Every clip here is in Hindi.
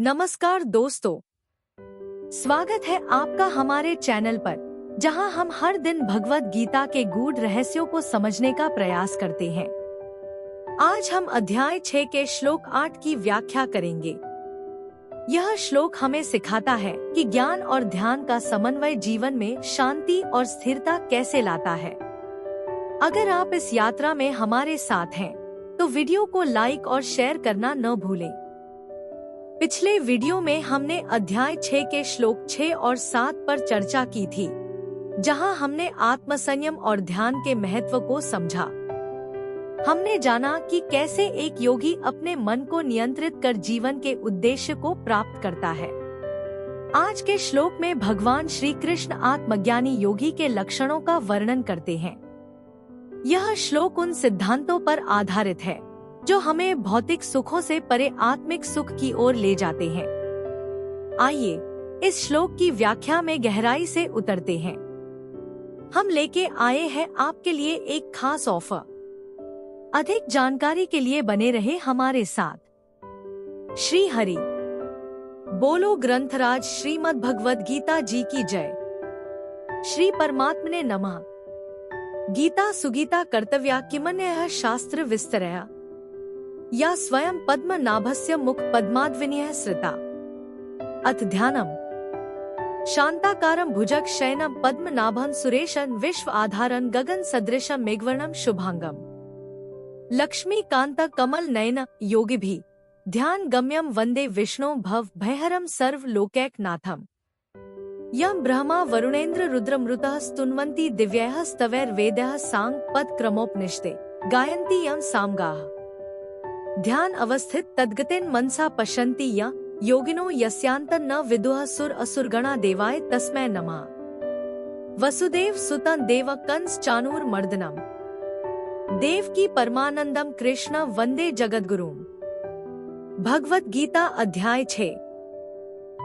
नमस्कार दोस्तों, स्वागत है आपका हमारे चैनल पर, जहां हम हर दिन भगवत गीता के गूढ़ रहस्यों को समझने का प्रयास करते हैं। आज हम अध्याय 6 के श्लोक 8 की व्याख्या करेंगे। यह श्लोक हमें सिखाता है कि ज्ञान और ध्यान का समन्वय जीवन में शांति और स्थिरता कैसे लाता है। अगर आप इस यात्रा में हमारे साथ हैं, तो वीडियो को लाइक और शेयर करना न भूलें। पिछले वीडियो में हमने अध्याय 6 के श्लोक 6 और 7 पर चर्चा की थी, जहां हमने आत्मसंयम और ध्यान के महत्व को समझा। हमने जाना कि कैसे एक योगी अपने मन को नियंत्रित कर जीवन के उद्देश्य को प्राप्त करता है। आज के श्लोक में भगवान श्री कृष्ण आत्मज्ञानी योगी के लक्षणों का वर्णन करते हैं। यह श्लोक उन सिद्धांतों पर आधारित है जो हमें भौतिक सुखों से परे आत्मिक सुख की ओर ले जाते हैं। आइए इस श्लोक की व्याख्या में गहराई से उतरते हैं। हम लेके आए हैं आपके लिए एक खास ऑफर। अधिक जानकारी के लिए बने रहे हमारे साथ। श्री हरि बोलो। ग्रंथराज श्रीमद् भगवद गीता जी की जय। श्री परमात्मने नमः। गीता सुगीता कर्तव्या किमन्यः शास्त्र विस्तरया या स्वयं पद्मनाभस्य मुख पद्माद्विनीयः श्रिता। अथ ध्यानम्। शांताकारं भुजग शयनं पद्मनाभं सुरेशं विश्व आधारं गगन सदृशं मेघवर्णं शुभांगम। लक्ष्मीकांत कमल नयन योगिभिः ध्यान गम्यं वंदे विष्णु भव भयहरं सर्व लोकैकनाथम्। यं ब्रह्मा वरुणेन्द्र रुद्रमृतः स्तुन्वन्ति दिव्यैः स्तवैर्वेदैः सांग पद क्रमोपनिषदे गायन्ति यं सामगाः। ध्यान अवस्थित तद्गतेन मनसा पश्यन्ति या योगिनो यस्यान्तं न विदुः सुर असुरगणा देवाय तस्मै नमः। वसुदेव सुतं देव कंस चाणूर मर्दनम। देवकी परमानंदम कृष्ण वंदे जगद्गुरुम। भगवत गीता अध्याय 6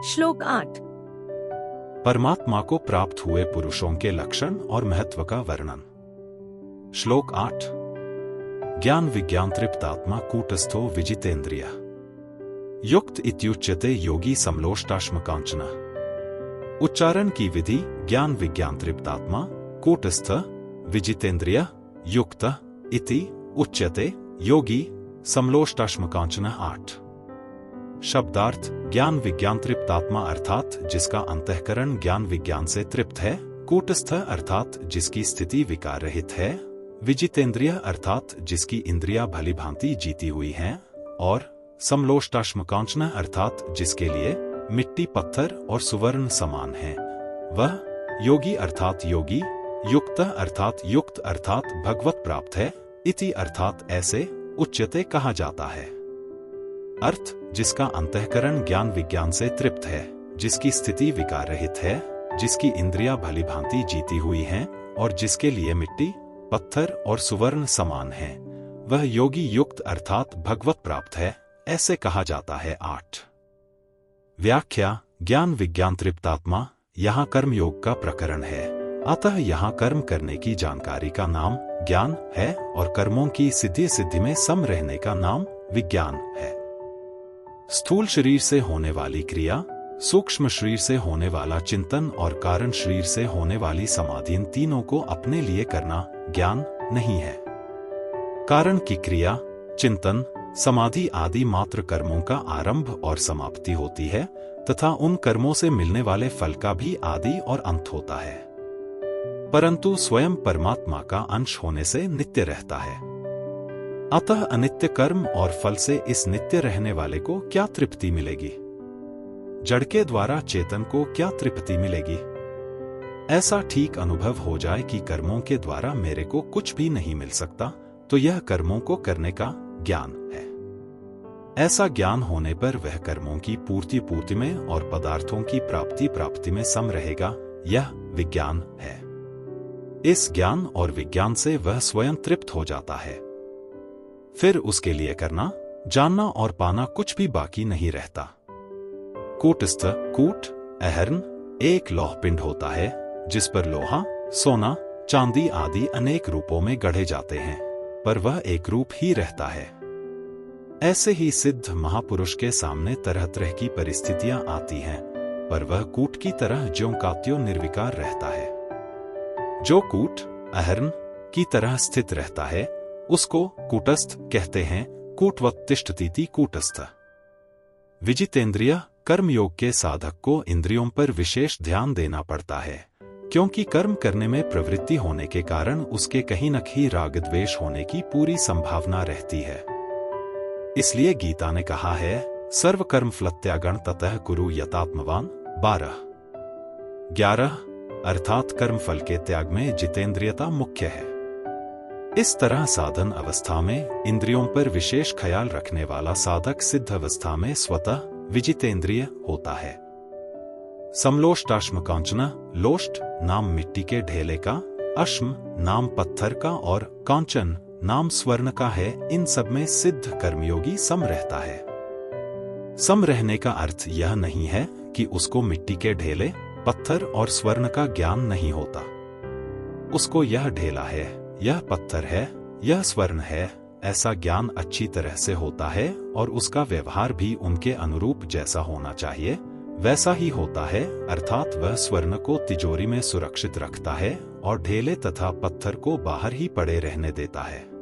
श्लोक 8। परमात्मा को प्राप्त हुए पुरुषों के लक्षण और महत्व का वर्णन। श्लोक 8। ज्ञान विज्ञान तृप्तात्मा कूटस्थो विजितेन्द्रिय युक्त इत्युच्यते योगी समलोष्टाश्म कांचना। उच्चारण की विधि। ज्ञान विज्ञान तृप्तात्मा कूटस्थ विजितेन्द्रिय युक्त इति उच्यते योगी समलोष्टाश्म कांचना। 8। शब्दार्थ। ज्ञान विज्ञान तृप्तात्मा अर्थात जिसका अंतःकरण ज्ञान विज्ञान से तृप्त है। कूटस्थ अर्थात जिसकी स्थिति विकार रहित है। विजितेंद्रिय अर्थात जिसकी इंद्रियां भली भांति जीती हुई हैं। और समलोष्टाश्म कांचना अर्थात जिसके लिए मिट्टी पत्थर और सुवर्ण समान है, वह योगी अर्थात योगी। युक्त अर्थात भगवत प्राप्त है। इति अर्थात ऐसे उच्यते कहा जाता है। अर्थ। जिसका अंतःकरण ज्ञान विज्ञान से तृप्त है, जिसकी स्थिति विकार रहित है, जिसकी इंद्रियां भली भांति जीती हुई हैं और जिसके लिए मिट्टी पत्थर और सुवर्ण समान है, वह योगी युक्त अर्थात भगवत प्राप्त है, ऐसे कहा जाता है। 8। व्याख्या। ज्ञान विज्ञान तृप्तात्मा यहाँ कर्मयोग का प्रकरण है, अतः यहाँ कर्म करने की जानकारी का नाम ज्ञान है और कर्मों की सिद्धि में सम रहने का नाम विज्ञान है। स्थूल शरीर से होने वाली क्रिया, सूक्ष्म शरीर से होने वाला चिंतन और कारण शरीर से होने वाली समाधि, इन तीनों को अपने लिए करना ज्ञान नहीं है। कारण की क्रिया, चिंतन, समाधि आदि मात्र कर्मों का आरंभ और समाप्ति होती है तथा उन कर्मों से मिलने वाले फल का भी आदि और अंत होता है, परंतु स्वयं परमात्मा का अंश होने से नित्य रहता है। अतः अनित्य कर्म और फल से इस नित्य रहने वाले को क्या तृप्ति मिलेगी? जड़ के द्वारा चेतन को क्या तृप्ति मिलेगी? ऐसा ठीक अनुभव हो जाए कि कर्मों के द्वारा मेरे को कुछ भी नहीं मिल सकता, तो यह कर्मों को करने का ज्ञान है। ऐसा ज्ञान होने पर वह कर्मों की पूर्ति में और पदार्थों की प्राप्ति में सम रहेगा। यह विज्ञान है। इस ज्ञान और विज्ञान से वह स्वयं तृप्त हो जाता है। फिर उसके लिए करना, जानना और पाना कुछ भी बाकी नहीं रहता। कूटस्थ। कूट अहर्न एक लौह पिंड होता है जिस पर लोहा, सोना, चांदी आदि अनेक रूपों में गढ़े जाते हैं, पर वह एक रूप ही रहता है। ऐसे ही सिद्ध महापुरुष के सामने तरह तरह की परिस्थितियां आती हैं, पर वह कूट की तरह ज्यों का त्यों निर्विकार रहता है। जो कूट अहर्न की तरह स्थित रहता है उसको कूटस्थ कहते हैं। कूटवत् तिष्ठतीति कूटस्थ। विजितेंद्रिय कर्मयोग के साधक को इंद्रियों पर विशेष ध्यान देना पड़ता है, क्योंकि कर्म करने में प्रवृत्ति होने के कारण उसके कहीं न कहीं राग द्वेष होने की पूरी संभावना रहती है। इसलिए गीता ने कहा है, सर्व कर्म फलत्यागण ततः कुरु यतात्मवान। 11 अर्थात कर्म फल के त्याग में जितेंद्रियता मुख्य है। इस तरह साधन अवस्था में इंद्रियों पर विशेष ख्याल रखने वाला साधक सिद्ध अवस्था में स्वतः विजितेंद्रिय होता है। समलोष्टाश्म कांचन, लोष्ट नाम मिट्टी के ढेले का, अश्म नाम पत्थर का और कांचन नाम स्वर्ण का है। इन सब में सिद्ध कर्मयोगी सम रहता है। सम रहने का अर्थ यह नहीं है कि उसको मिट्टी के ढेले, पत्थर और स्वर्ण का ज्ञान नहीं होता। उसको यह ढेला है, यह पत्थर है, यह स्वर्ण है, ऐसा ज्ञान अच्छी तरह से होता है और उसका व्यवहार भी उनके अनुरूप जैसा होना चाहिए वैसा ही होता है। अर्थात वह स्वर्ण को तिजोरी में सुरक्षित रखता है और ढेले तथा पत्थर को बाहर ही पड़े रहने देता है।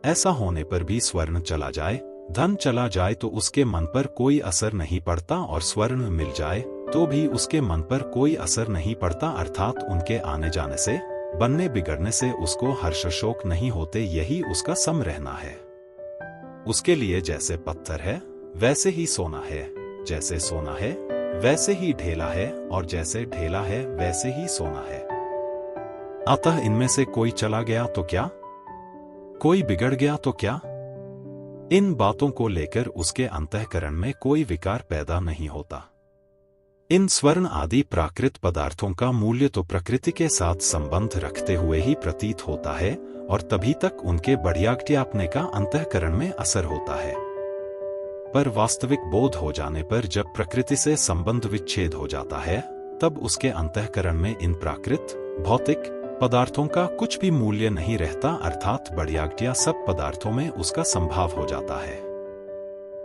ऐसा होने पर भी स्वर्ण चला जाए, धन चला जाए तो उसके मन पर कोई असर नहीं पड़ता, और स्वर्ण मिल जाए तो भी उसके मन पर कोई असर नहीं पड़ता। अर्थात उनके आने जाने से, बनने बिगड़ने से उसको हर्ष शोक नहीं होते। यही उसका सम रहना है। उसके लिए जैसे पत्थर है वैसे ही सोना है, जैसे सोना है वैसे ही ढेला है, और जैसे ढेला है वैसे ही सोना है। अतः इनमें से कोई चला गया तो क्या, कोई बिगड़ गया तो क्या, इन बातों को लेकर उसके अंतःकरण में कोई विकार पैदा नहीं होता। इन स्वर्ण आदि प्राकृत पदार्थों का मूल्य तो प्रकृति के साथ संबंध रखते हुए ही प्रतीत होता है, और तभी तक उनके बढ़ियापने का अंतःकरण में असर होता है। पर वास्तविक बोध हो जाने पर जब प्रकृति से संबंध विच्छेद हो जाता है, तब उसके अंतःकरण में इन प्राकृत भौतिक पदार्थों का कुछ भी मूल्य नहीं रहता। अर्थात बढ़िया सब पदार्थों में उसका संभाव हो जाता है।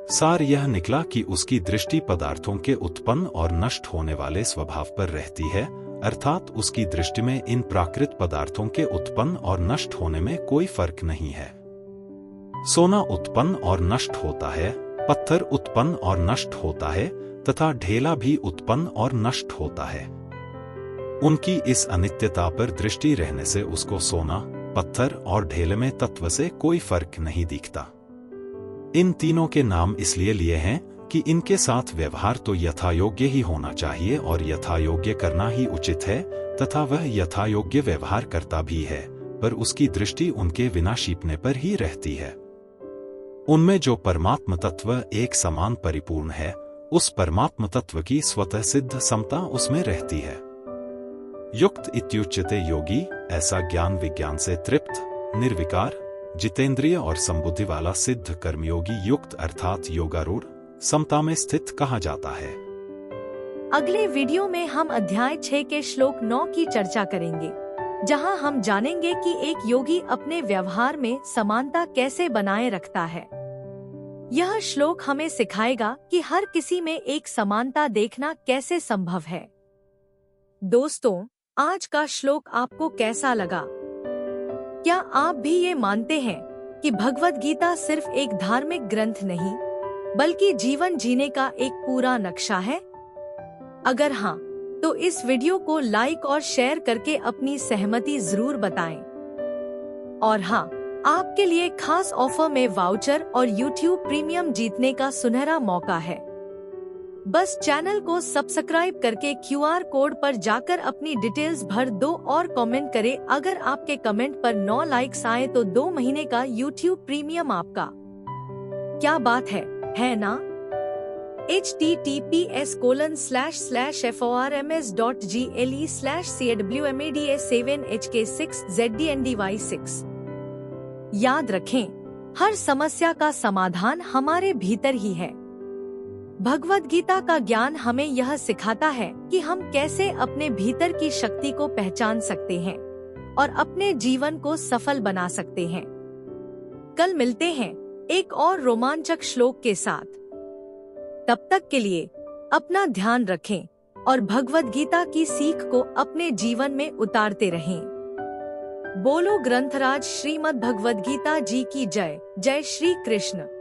सार यह निकला कि उसकी दृष्टि पदार्थों के उत्पन्न और नष्ट होने वाले स्वभाव पर रहती है। अर्थात उसकी दृष्टि में इन प्राकृत पदार्थों के उत्पन्न और नष्ट होने में कोई फर्क नहीं है। सोना उत्पन्न और नष्ट होता है, पत्थर उत्पन्न और नष्ट होता है, तथा ढेला भी उत्पन्न और नष्ट होता है। उनकी इस अनित्यता पर दृष्टि रहने से उसको सोना, पत्थर और ढेले में तत्व से कोई फर्क नहीं दिखता। इन तीनों के नाम इसलिए लिए हैं कि इनके साथ व्यवहार तो यथायोग्य ही होना चाहिए और यथायोग्य करना ही उचित है, तथा वह यथायोग्य व्यवहार करता भी है, पर उसकी दृष्टि उनके विनाशीपने पर ही रहती है। उनमें जो परमात्म तत्व एक समान परिपूर्ण है, उस परमात्म तत्व की स्वतः सिद्ध समता उसमें रहती है। युक्त इत्युच्यते योगी, ऐसा ज्ञान विज्ञान से तृप्त, निर्विकार, जितेंद्रिय और संबुद्धि वाला सिद्ध कर्मयोगी युक्त अर्थात योगारूढ़ समता में स्थित कहा जाता है। अगले वीडियो में हम अध्याय 6 के श्लोक 9 की चर्चा करेंगे, जहां हम जानेंगे कि एक योगी अपने व्यवहार में समानता कैसे बनाए रखता है। यह श्लोक हमें सिखाएगा कि हर किसी में एक समानता देखना कैसे संभव है। दोस्तों, आज का श्लोक आपको कैसा लगा? क्या आप भी ये मानते हैं कि भगवद गीता सिर्फ एक धार्मिक ग्रंथ नहीं, बल्कि जीवन जीने का एक पूरा नक्शा है? अगर हाँ, तो इस वीडियो को लाइक और शेयर करके अपनी सहमति जरूर बताएं। और हाँ, आपके लिए खास ऑफर में वाउचर और YouTube प्रीमियम जीतने का सुनहरा मौका है। बस चैनल को सब्सक्राइब करके QR कोड पर जाकर अपनी डिटेल्स भर दो और कमेंट करें। अगर आपके कमेंट पर 9 लाइक्स आए तो 2 महीने का YouTube प्रीमियम आपका। क्या बात है ना? https://forms.gle/cwmada7hk6zdndy6। याद रखें, हर समस्या का समाधान हमारे भीतर ही है। भगवद गीता का ज्ञान हमें यह सिखाता है कि हम कैसे अपने भीतर की शक्ति को पहचान सकते हैं और अपने जीवन को सफल बना सकते हैं। कल मिलते हैं एक और रोमांचक श्लोक के साथ। तब तक के लिए अपना ध्यान रखें और भगवद गीता की सीख को अपने जीवन में उतारते रहें। बोलो ग्रंथराज श्रीमद् भगवद गीता जी की जय। जय श्री कृष्ण।